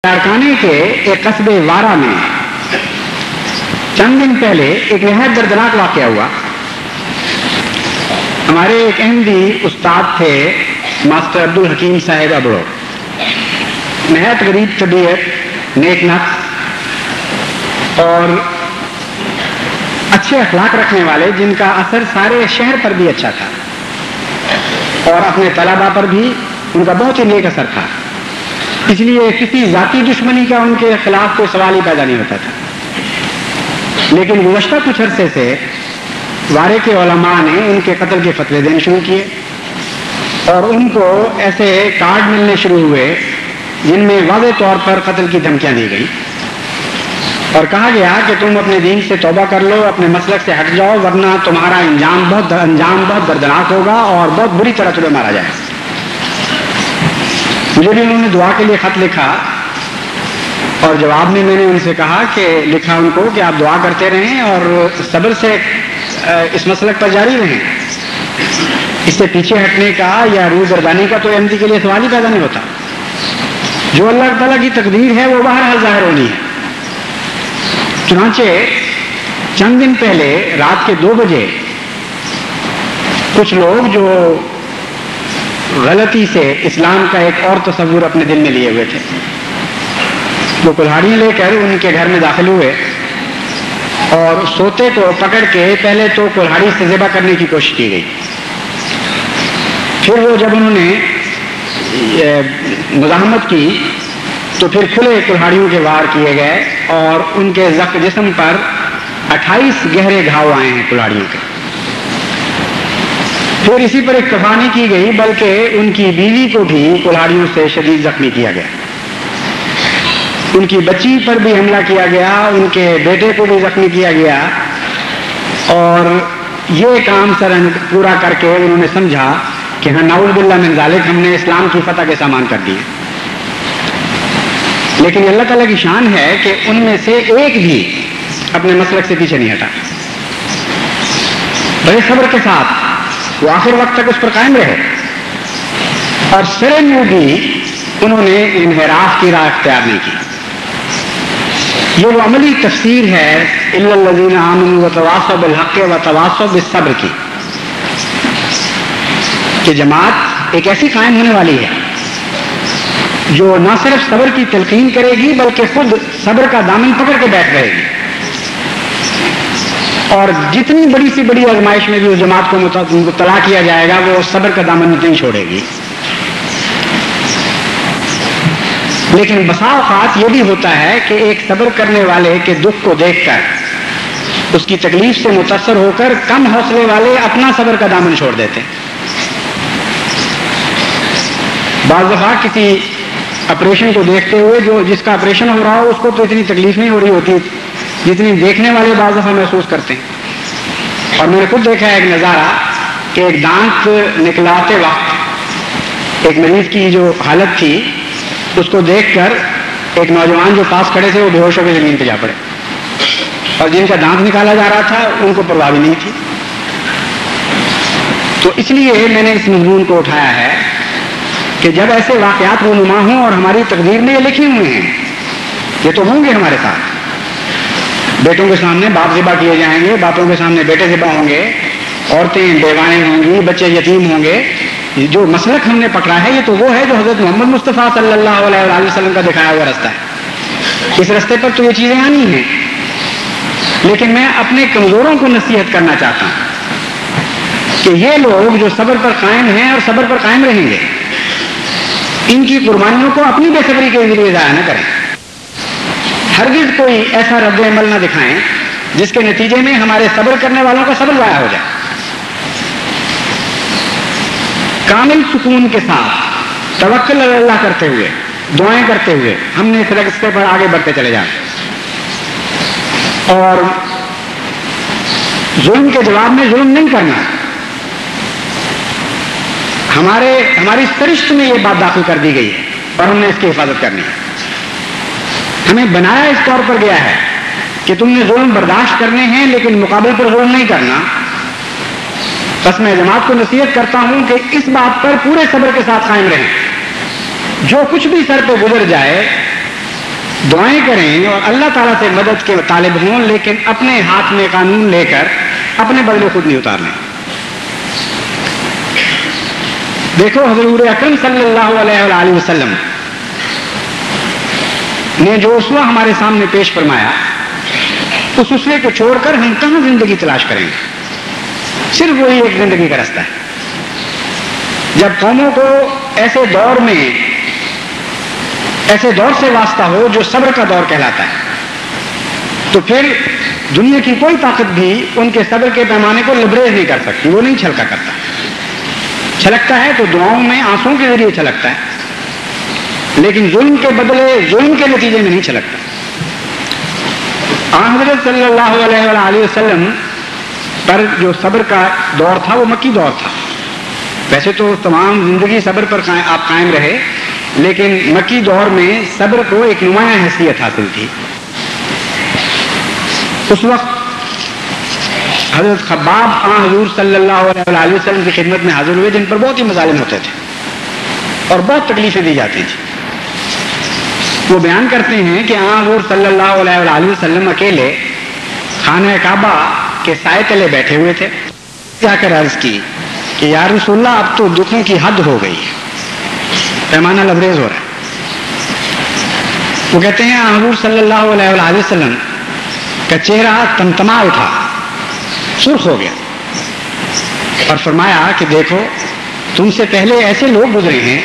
لاڑکانے کے ایک قصبے وارا میں چند دن پہلے ایک نہایت دردناک واقعہ ہوا۔ ہمارے ایک احمدی استاد تھے ماسٹر عبدالحکیم صاحب ابڑو، نہایت غریب طبیعت، نیک نفس اور اچھے اخلاق رکھنے والے، جن کا اثر سارے شہر پر بھی اچھا تھا اور اپنے طلباء پر بھی ان کا بہت ہی نیک اثر تھا۔ اس لیے کسی ذاتی دشمنی کا ان کے خلاف کوئی سوال ہی پیدا نہیں ہوتا تھا۔ لیکن گزشتہ کچھ عرصے سے وارے کے علماء نے ان کے قتل کے فتوے دینے شروع کیے اور ان کو ایسے کارڈ ملنے شروع ہوئے جن میں واضح طور پر قتل کی دھمکیاں دی گئی اور کہا گیا کہ تم اپنے دین سے توبہ کر لو، اپنے مسلک سے ہٹ جاؤ، ورنہ تمہارا انجام بہت دردناک ہوگا اور بہت بری طرح تمہیں مارا جائے۔ مجھے بھی انہوں نے دعا کے لیے خط لکھا اور جواب میں نے ان سے کہا کہ لکھا ان کو کہ آپ دعا کرتے رہیں اور صبر سے اس مسلک پر جاری رہیں، اس سے پیچھے ہٹنے کا یا روح گردانی کا تو احمدی کے لیے سوال ہی پیدا نہیں ہوتا۔ جو اللہ تعالیٰ کی تقدیر ہے وہ بہرحال ظاہر ہونی ہے۔ چنانچہ چند دن پہلے رات کے 2 بجے کچھ لوگ جو غلطی سے اسلام کا ایک اور تصور اپنے دل میں لیے ہوئے تھے، وہ کلہاڑی لے کر ان کے گھر میں داخل ہوئے اور سوتے کو پکڑ کے پہلے تو کلہاڑی سے ذبح کرنے کی کوشش کی گئی۔ پھر وہ جب انہوں نے مزاحمت کی تو پھر کھلے کلہاڑیوں کے وار کیے گئے اور ان کے جسم پر 28 گہرے گھاؤ آئے ہیں کلہاڑیوں کے۔ پھر اسی پر اکتفا نہیں کی گئی بلکہ ان کی بیوی کو بھی کلہاڑیوں سے شدید زخمی کیا گیا، ان کی بچی پر بھی حملہ کیا گیا، ان کے بیٹے کو بھی زخمی کیا گیا اور یہ کام پورا کر کے انہوں نے سمجھا کہ ہاں نعوذ باللہ من ذالک، ہم نے اسلام کی فتح کے سامان کر دیے۔ لیکن اللہ تعالیٰ کی شان ہے کہ ان میں سے ایک بھی اپنے مسلک سے پیچھے نہیں ہٹا، بڑے صبر کے ساتھ وہ آخر وقت تک اس پر قائم رہے اور سرے میں بھی انہوں نے انحراف کی راہ اختیار نہیں کی۔ یہ وہ عملی تفسیر ہے الا الذین آمنوا وتواصوا بالحق وتواصوا بالصبر کی، کہ جماعت ایک ایسی قائم ہونے والی ہے جو نہ صرف صبر کی تلقین کرے گی بلکہ خود صبر کا دامن پکڑ کے بیٹھ رہے گی اور جتنی بڑی سی بڑی آزمائش میں بھی اس جماعت کو مبتلا کیا جائے گا وہ صبر کا دامن نہیں چھوڑے گی۔ لیکن بسا اوقات یہ بھی ہوتا ہے کہ ایک صبر کرنے والے کے دکھ کو دیکھ کر، اس کی تکلیف سے متاثر ہو کر کم حوصلے والے اپنا صبر کا دامن چھوڑ دیتے ہیں۔ بعض دفعہ کسی آپریشن کو دیکھتے ہوئے جس کا آپریشن ہو رہا ہو اس کو تو اتنی تکلیف نہیں ہو رہی ہوتی جتنی دیکھنے والے بعض دفعہ محسوس کرتے ہیں۔ اور میں نے خود دیکھا ہے ایک نظارہ کہ ایک دانت نکلاتے وقت ایک مریض کی جو حالت تھی اس کو دیکھ کر ایک نوجوان جو پاس کھڑے تھے وہ بے ہوش ہو کے زمین پہ جا پڑے اور جن کا دانت نکالا جا رہا تھا ان کو پرواہ بھی نہیں تھی۔ تو اس لیے میں نے اس مضمون کو اٹھایا ہے کہ جب ایسے واقعات رونما ہوں اور ہماری تقدیر میں یہ لکھے ہوئے ہیں، یہ تو ہوں گے ہمارے ساتھ، بیٹوں کے سامنے باپ ذبح کیے جائیں گے، باپوں کے سامنے بیٹے ذبح ہوں گے، عورتیں بیوائیں ہوں گی، بچے یتیم ہوں گے۔ جو مسلک ہم نے پکڑا ہے یہ تو وہ ہے جو حضرت محمد مصطفیٰ صلی اللہ علیہ وآلہ وسلم کا دکھایا ہوا رستہ ہے۔ اس رستے پر تو یہ چیزیں آنی ہیں، لیکن میں اپنے کمزوروں کو نصیحت کرنا چاہتا ہوں کہ یہ لوگ جو صبر پر قائم ہیں اور صبر پر قائم رہیں گے، ان کی قربانیوں کو اپنی بے صبری کے ذریعے ضائع نہ کریں، ہرگز کوئی ایسا رد عمل نہ دکھائیں جس کے نتیجے میں ہمارے صبر کرنے والوں کا صبر ضائع ہو جائے۔ کامل سکون کے ساتھ توکل علی اللہ کرتے ہوئے، دعائیں کرتے ہوئے ہم نے اس راستے پر آگے بڑھتے چلے جانا اور ظلم کے جواب میں ظلم نہیں کرنا۔ ہماری سرشت میں یہ بات داخل کر دی گئی ہے اور ہم نے اس کی حفاظت کرنی ہے۔ ہمیں بنایا اس طور پر گیا ہے کہ تم نے ظلم برداشت کرنے ہیں لیکن مقابل پر ظلم نہیں کرنا۔ بس میں جماعت کو نصیحت کرتا ہوں کہ اس بات پر پورے صبر کے ساتھ قائم رہیں، جو کچھ بھی سر پہ گزر جائے دعائیں کریں اور اللہ تعالیٰ سے مدد کے طالب ہوں، لیکن اپنے ہاتھ میں قانون لے کر اپنے بدلے خود نہیں اتار لیں۔ دیکھو حضور اکرم صلی اللہ علیہ وآلہ وسلم نے جو اسوہ ہمارے سامنے پیش فرمایا، اس اسوے کو چھوڑ کر ہم کہاں زندگی تلاش کریں گے؟ صرف وہی ایک زندگی کا رستہ ہے۔ جب قوموں کو ایسے دور سے واسطہ ہو جو صبر کا دور کہلاتا ہے، تو پھر دنیا کی کوئی طاقت بھی ان کے صبر کے پیمانے کو لبریز نہیں کر سکتی، وہ نہیں چھلکا کرتا۔ چھلکتا ہے تو دعاؤں میں آنسوں کے ذریعے چھلکتا ہے، لیکن ظلم کے بدلے ظلم کے نتیجے میں نہیں چھلکتا۔ حضرت صلی اللہ علیہ وآلہ وسلم پر جو صبر کا دور تھا وہ مکی دور تھا۔ ویسے تو تمام زندگی صبر پر آپ قائم رہے، لیکن مکی دور میں صبر کو ایک نمایاں حیثیت حاصل تھی۔ اس وقت حضرت خباب حضور صلی اللہ علیہ وآلہ وسلم کی خدمت میں حاضر ہوئے، جن پر بہت ہی مظالم ہوتے تھے اور بہت تکلیفیں دی جاتی تھیں۔ وہ بیان کرتے ہیں کہ حضور صلی اللہ علیہ وآلہ وسلم اکیلے خانہ کعبہ کے سائے تلے بیٹھے ہوئے تھے۔ جا کر عرض کی کہ یا رسول اللہ، اب تو دکھوں کی حد ہو گئی ہے، پیمانہ لبریز ہو رہا ہے۔ وہ کہتے ہیں حضور صلی اللہ علیہ وآلہ وسلم کا چہرہ تمتما اٹھا، سرخ ہو گیا، اور فرمایا کہ دیکھو تم سے پہلے ایسے لوگ گزرے ہیں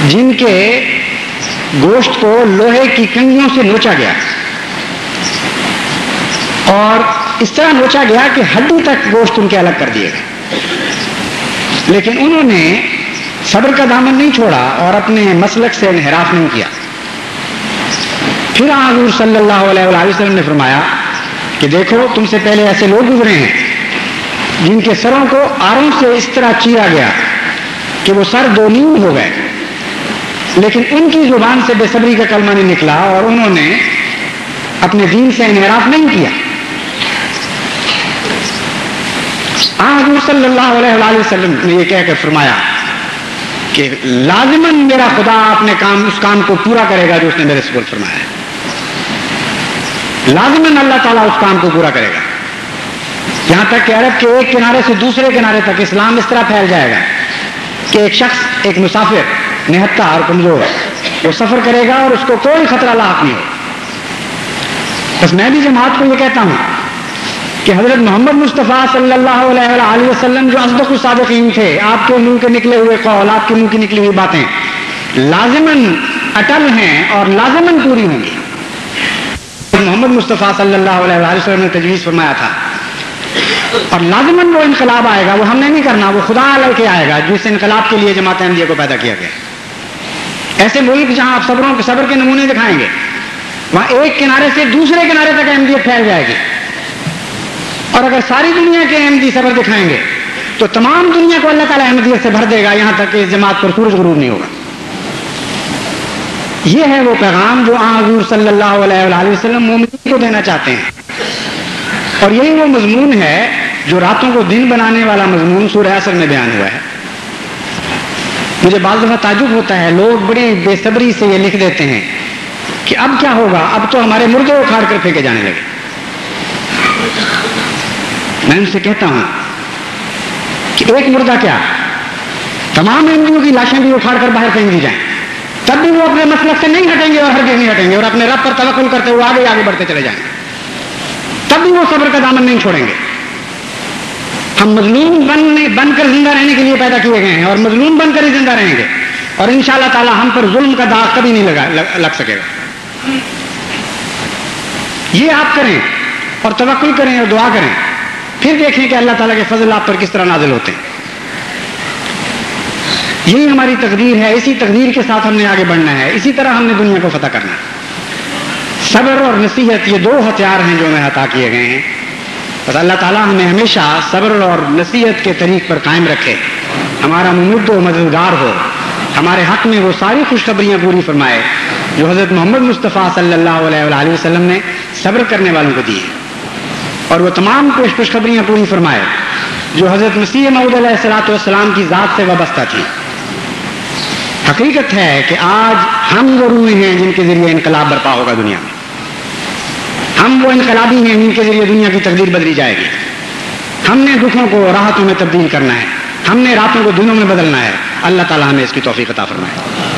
جن کے گوشت کو لوہے کی کنگھیوں سے نوچا گیا، اور اس طرح نوچا گیا کہ ہڈی تک گوشت ان کے الگ کر دیے گئے، لیکن انہوں نے صبر کا دامن نہیں چھوڑا اور اپنے مسلک سے انحراف نہیں کیا۔ پھر حضور صلی اللہ علیہ وآلہ وسلم نے فرمایا کہ دیکھو تم سے پہلے ایسے لوگ گزرے ہیں جن کے سروں کو آروں سے اس طرح چیرا گیا کہ وہ سر دو نیم ہو گئے، لیکن ان کی زبان سے بے صبری کا کلمہ نہیں نکلا اور انہوں نے اپنے دین سے انحراف نہیں کیا۔ حضور صلی اللہ علیہ وآلہ وسلم نے یہ کہہ کر فرمایا کہ لازماً میرا خدا اپنے اس کام کو پورا کرے گا جو اس نے میرے سپرد فرمایا ہے، لازماً اللہ تعالیٰ اس کام کو پورا کرے گا۔ یہاں تک کہ عرب کے ایک کنارے سے دوسرے کنارے تک اسلام اس طرح پھیل جائے گا کہ ایک شخص، ایک مسافر نہتا اور کمزور، وہ سفر کرے گا اور اس کو کوئی خطرہ لاحق نہیں ہو۔ بس میں بھی جماعت کو یہ کہتا ہوں کہ حضرت محمد مصطفیٰ صلی اللہ علیہ وآلہ وسلم جو اصدق الصادقین تھے، آپ کے منہ کے نکلے ہوئے قول، آپ کے منہ کی نکلی ہوئی باتیں لازماً اٹل ہیں اور لازماً پوری ہوں گی۔ محمد مصطفیٰ صلی اللہ علیہ وآلہ وسلم نے تجویز فرمایا تھا، اور لازماً وہ انقلاب آئے گا، وہ ہم نے نہیں کرنا، وہ خدا لے کے آئے گا جس انقلاب کے لیے جماعت احمدیہ کو پیدا کیا گیا۔ ایسے ملک جہاں آپ صبر کے نمونے دکھائیں گے، وہاں ایک کنارے سے دوسرے کنارے تک احمدیت پھیل جائے گی، اور اگر ساری دنیا کے احمدی صبر دکھائیں گے تو تمام دنیا کو اللہ تعالیٰ احمدیت سے بھر دے گا، یہاں تک کہ اس جماعت پر سورج غروب نہیں ہوگا۔ یہ ہے وہ پیغام جو حضور صلی اللہ علیہ وآلہ وسلم مومنین کو دینا چاہتے ہیں، اور یہی وہ مضمون ہے جو راتوں کو دن بنانے والا مضمون سورہ عصر میں بیان ہوا ہے۔ مجھے بعض دفعہ تعجب ہوتا ہے، لوگ بڑی بے صبری سے یہ لکھ دیتے ہیں کہ اب کیا ہوگا، اب تو ہمارے مردے اکھاڑ کر پھینکے جانے لگے۔ میں ان سے کہتا ہوں کہ ایک مردہ کیا، تمام احمدیوں کی لاشیں بھی اکھاڑ کر باہر پھینک دی جائیں، تب بھی وہ اپنے مسلک سے نہیں ہٹیں گے اور ہرگز نہیں ہٹیں گے، اور اپنے رب پر توکل کرتے ہوئے آگے آگے بڑھتے چلے جائیں گے، تب بھی وہ صبر کا دامن نہیں چھوڑیں گے۔ ہم مظلوم بن کر زندہ رہنے کے لیے پیدا کیے گئے ہیں، اور مظلوم بن کر ہی زندہ رہیں گے، اور انشاءاللہ تعالی ہم پر ظلم کا داغ کبھی نہیں لگ سکے گا۔ یہ آپ کریں اور توکل کریں اور دعا کریں، پھر دیکھیں کہ اللہ تعالیٰ کے فضل آپ پر کس طرح نازل ہوتے ہیں۔ یہی ہماری تقدیر ہے، اسی تقدیر کے ساتھ ہم نے آگے بڑھنا ہے، اسی طرح ہم نے دنیا کو فتح کرنا ہے۔ صبر اور نصیحت یہ دو ہتھیار ہیں جو ہمیں عطا کیے گئے ہیں، بس اللہ تعالیٰ ہمیں ہمیشہ صبر اور نصیحت کے طریق پر قائم رکھے، ہمارا ممد و مددگار ہو، ہمارے حق میں وہ ساری خوشخبریاں پوری فرمائے جو حضرت محمد مصطفیٰ صلی اللہ علیہ وآلہ وسلم نے صبر کرنے والوں کو دی ہے، اور وہ تمام خوشخبریاں پوری فرمائے جو حضرت مسیح موعود علیہ السلام کی ذات سے وابستہ تھی۔ حقیقت ہے کہ آج ہم وہ روح ہیں جن کے ذریعے انقلاب برپا ہوگا دنیا میں. ہم وہ انقلابی ہیں جن کے ذریعے دنیا کی تقدیر بدلی جائے گی. ہم نے دکھوں کو راحتوں میں تبدیل کرنا ہے. ہم نے راتوں کو دنوں میں بدلنا ہے. اللہ تعالیٰ ہمیں اس کی توفیق عطا فرمائے.